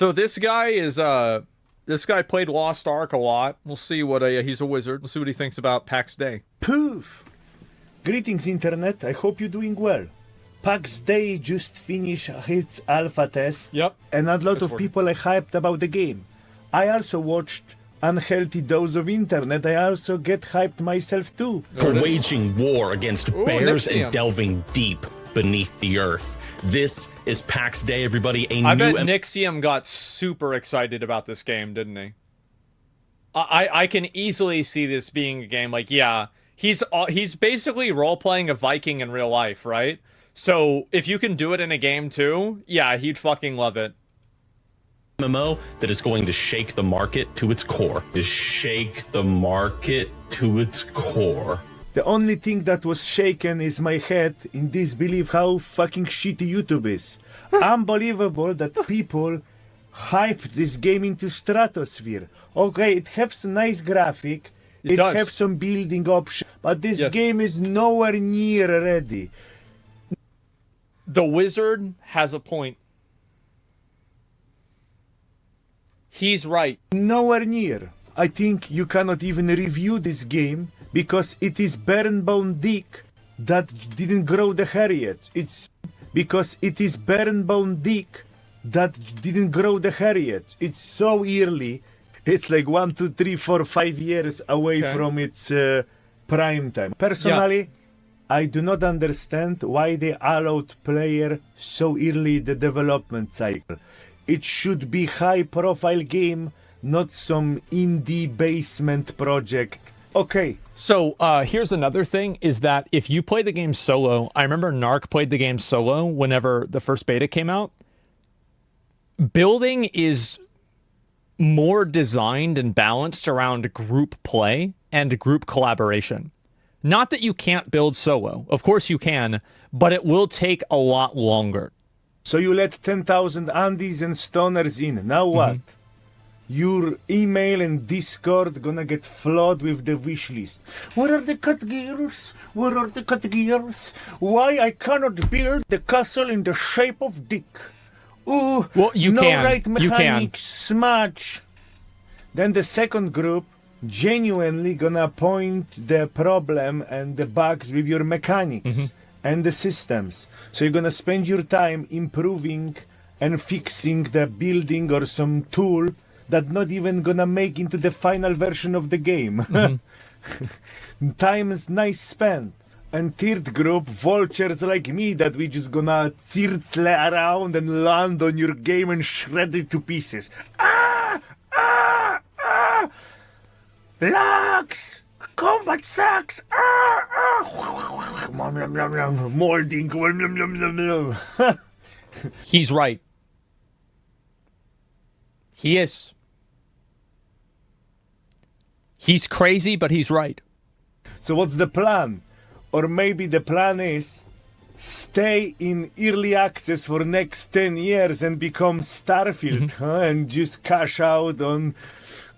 So this guy played Lost Ark a lot. We'll see what he's a wizard. We'll see what he thinks about PAX Day. Poof! Greetings, Internet. I hope you're doing well. PAX Day just finished its alpha test. Yep. And a lot of people are hyped about the game. I also watched unhealthy dose of internet. I also get hyped myself too. For waging war against bears Nixium. and delving deep beneath the earth. This is PAX Day, everybody. I bet Nixium got super excited about this game, didn't he? I can easily see this being a game like, yeah, he's basically role-playing a Viking in real life, right? So if you can do it in a game too, yeah, he'd fucking love it. MMO that is going to shake the market to its core. To shake the market to its core. The only thing that was shaken is my head in disbelief how fucking shitty YouTube is. Unbelievable that people hyped this game into stratosphere. Okay, it has a nice graphic, it has some building options, but this game is nowhere near ready. The wizard has a point. He's right. Nowhere near. I think you cannot even review this game because it is bare-bone dick that didn't grow the hair yet. It's because it is bare-bone dick that didn't grow the hair yet. It's so early. It's like 1, 2, 3, 4, 5 years away from its prime time. Personally, I do not understand why they allowed player so early in the development cycle. It should be high-profile game, not some indie basement project. Okay. So here's another thing, is that if you play the game solo, I remember Narc played the game solo whenever the first beta came out. Building is more designed and balanced around group play and group collaboration. Not that you can't build solo. Of course you can, but it will take a lot longer. So you let 10,000 Andes and stoners in. Now what? Your email and Discord gonna get flooded with the wish list. Where are the cut gears? Where are the cut gears? Why I cannot build the castle in the shape of dick? Ooh, well, you no can. right mechanics, smudge. Then the second group genuinely gonna point the problem and the bugs with your mechanics and the systems. So you're gonna spend your time improving and fixing the building or some tool that not even gonna make into the final version of the game. Time is nice spent. And third group, vultures like me that we just gonna circle around and land on your game and shred it to pieces. Lux! Combat sucks! Molding. He's right. He is. He's crazy, but he's right. So what's the plan? Or maybe the plan is stay in early access for next 10 years and become Starfield, and just cash out on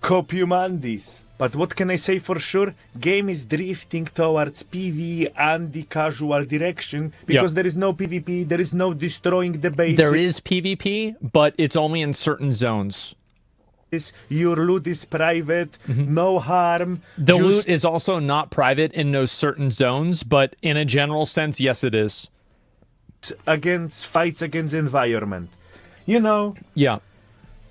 Copiumandis. But what can I say for sure? Game is drifting towards PvE and the casual direction because there is no PvP, there is no destroying the base. There is PvP, but it's only in certain zones. Your loot is private, no harm. The loot is also not private in those certain zones, but in a general sense, yes, it is. Fights against environment. You know? Yeah.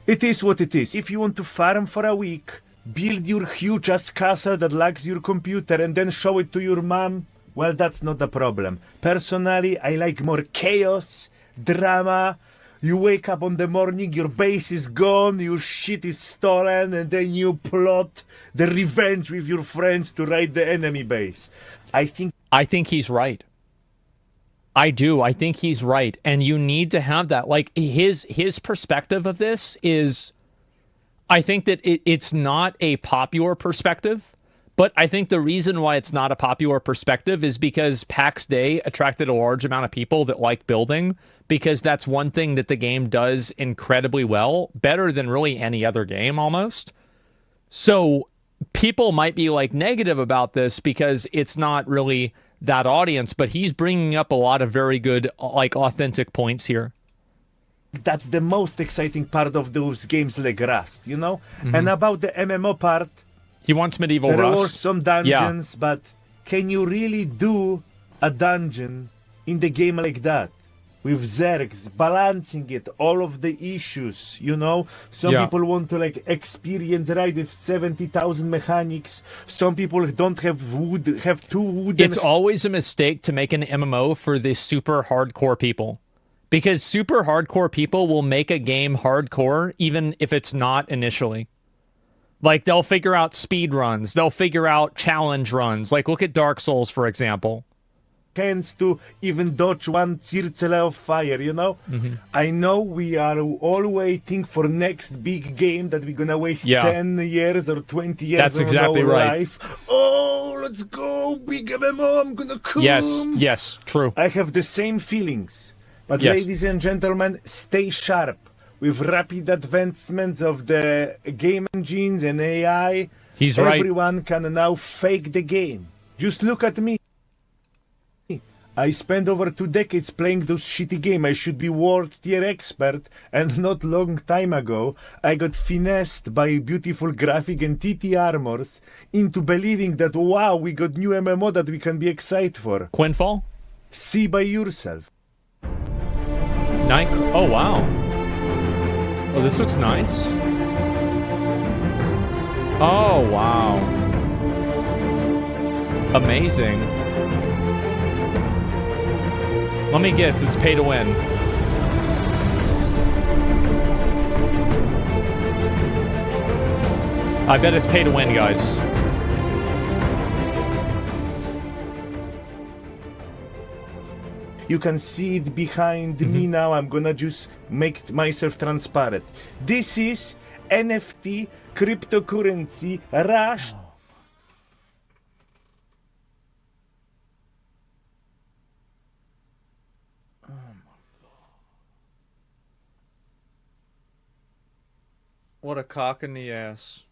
It is what it is. If you want to farm for a week, build your huge ass castle that lags your computer and then show it to your mom, well, that's not a problem. Personally, I like more chaos, drama. You wake up on the morning, your base is gone, your shit is stolen, and then you plot the revenge with your friends to raid the enemy base. I think he's right. I do. I think he's right. And you need to have that. Like, his perspective of this is, I think that it's not a popular perspective, but I think the reason why it's not a popular perspective is because PAX Day attracted a large amount of people that like building, because that's one thing that the game does incredibly well, better than really any other game almost. So people might be like negative about this because it's not really that audience, but he's bringing up a lot of very good, like, authentic points here. That's the most exciting part of those games like Rust, you know? And about the MMO part, He wants medieval there are Rust. some dungeons, but can you really do a dungeon in the game like that? With Zergs, balancing it, all of the issues, you know? Some people want to like experience ride with 70,000 mechanics. Some people don't have wood, have two wood. It's always a mistake to make an MMO for the super hardcore people. Because super hardcore people will make a game hardcore even if it's not initially. Like, they'll figure out speed runs. They'll figure out challenge runs. Like, look at Dark Souls, for example. Hands to even dodge one circle of fire, you know? I know we are all waiting for next big game that we're gonna waste 10 years or 20 years That's of exactly our right. life. Oh, let's go, big MMO, I'm gonna come. Yes, true. I have the same feelings. But ladies and gentlemen, stay sharp. With rapid advancements of the game engines and AI, He's right. everyone can now fake the game. Just look at me. I spent over 2 decades playing those shitty games. I should be world tier expert, and not long time ago, I got finessed by beautiful graphic and TT armors into believing that, wow, we got new MMO that we can be excited for. Quinfall? See by yourself. Oh, wow. Oh, this looks nice. Oh, wow. Amazing. Let me guess, it's pay to win. I bet it's pay to win, guys. You can see it behind me now. I'm gonna just make myself transparent. This is NFT cryptocurrency Rush. What a cock in the ass.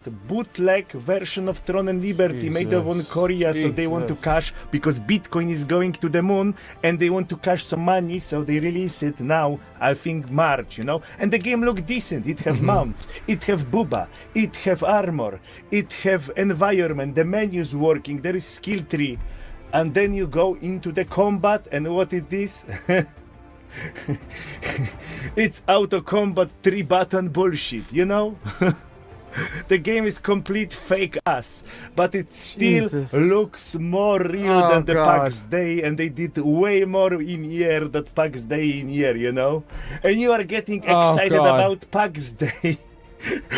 The bootleg version of Tron and Liberty made of on Korea, so they want to cash because Bitcoin is going to the moon and they want to cash some money, so they release it now, I think March, you know? And the game look decent. It have mounts, it have booba, it have armor, it have environment, the menu's working, there is skill tree. And then you go into the combat and what it is? It's auto combat 3-button bullshit, you know? The game is complete fake ass, but it still looks more real than the PAX Day, and they did way more in year than PAX Day in year, you know? And you are getting excited about PAX Day.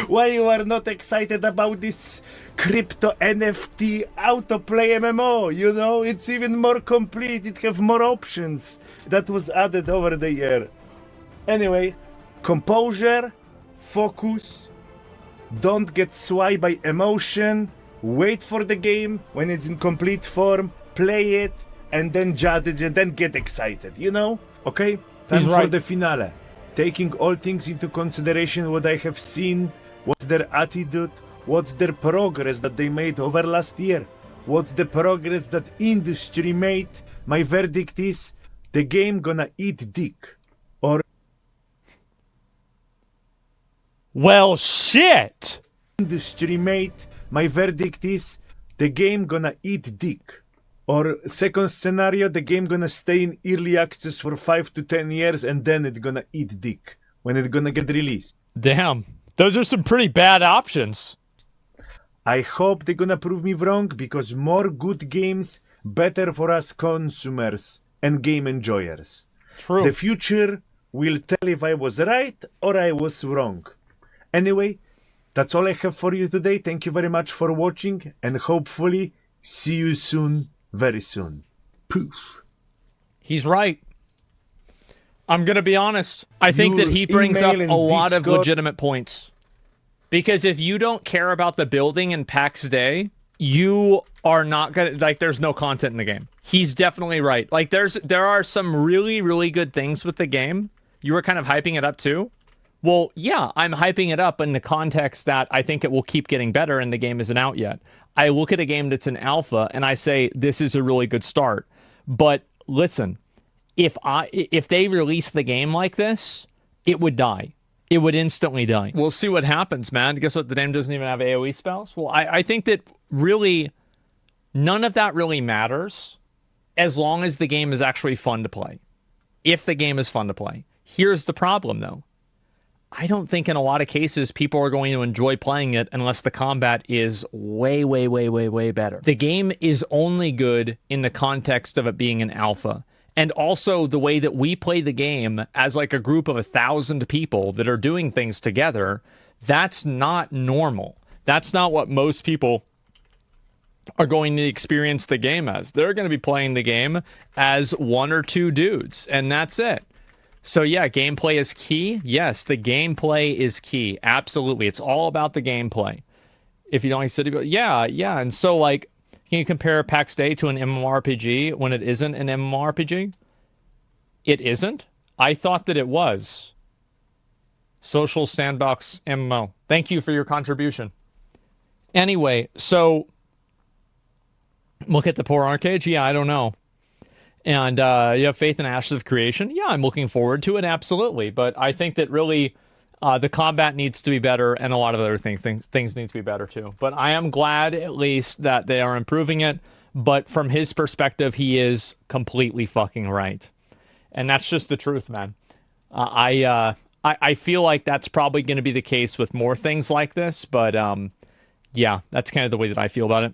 Why you are not excited about this crypto NFT autoplay MMO, you know? It's even more complete, it have more options that was added over the year. Anyway, composure, focus, don't get swayed by emotion, wait for the game when it's in complete form, play it, and then judge it, and then get excited, you know? Okay? Time for the finale. Taking all things into consideration, what I have seen, what's their attitude, what's their progress that they made over last year, what's the progress that industry made, my verdict is, the game gonna eat dick. Or well, shit! Industry made, my verdict is, the game gonna eat dick. Or second scenario, the game gonna stay in early access for 5 to 10 years and then it gonna eat dick when it gonna get released. Damn, those are some pretty bad options. I hope they're gonna prove me wrong, because more good games, better for us consumers and game enjoyers. True. The future will tell if I was right or I was wrong. Anyway, that's all I have for you today. Thank you very much for watching, and hopefully see you soon, very soon. Poof. He's right. I'm going to be honest. I think that he brings up a lot of legitimate points. Because if you don't care about the building in PAX Day, you are not going to, like, there's no content in the game. He's definitely right. Like, there are some really, really good things with the game. You were kind of hyping it up too. Well, yeah, I'm hyping it up in the context that I think it will keep getting better and the game isn't out yet. I look at a game that's an alpha and I say, this is a really good start. But listen, if they release the game like this, it would die. It would instantly die. We'll see what happens, man. Guess what? The game doesn't even have AoE spells. Well, I think that really none of that really matters as long as the game is actually fun to play. If the game is fun to play. Here's the problem, though. I don't think in a lot of cases people are going to enjoy playing it unless the combat is way, way, way, way, way better. The game is only good in the context of it being an alpha. And also the way that we play the game as like a group of 1,000 people that are doing things together, that's not normal. That's not what most people are going to experience the game as. They're going to be playing the game as one or two dudes, and that's it. So yeah, gameplay is key. Yes, the gameplay is key. Absolutely. It's all about the gameplay. If you don't like City Builder, yeah. And so like, can you compare PAX Day to an MMORPG when it isn't an MMORPG? It isn't? I thought that it was. Social Sandbox MMO. Thank you for your contribution. Anyway, so look at the poor arcade. Yeah, I don't know. And you have faith in Ashes of Creation? Yeah, I'm looking forward to it, absolutely. But I think that really the combat needs to be better, and a lot of other things need to be better too. But I am glad at least that they are improving it. But from his perspective, he is completely fucking right. And that's just the truth, man. I feel like that's probably going to be the case with more things like this. But yeah, that's kind of the way that I feel about it.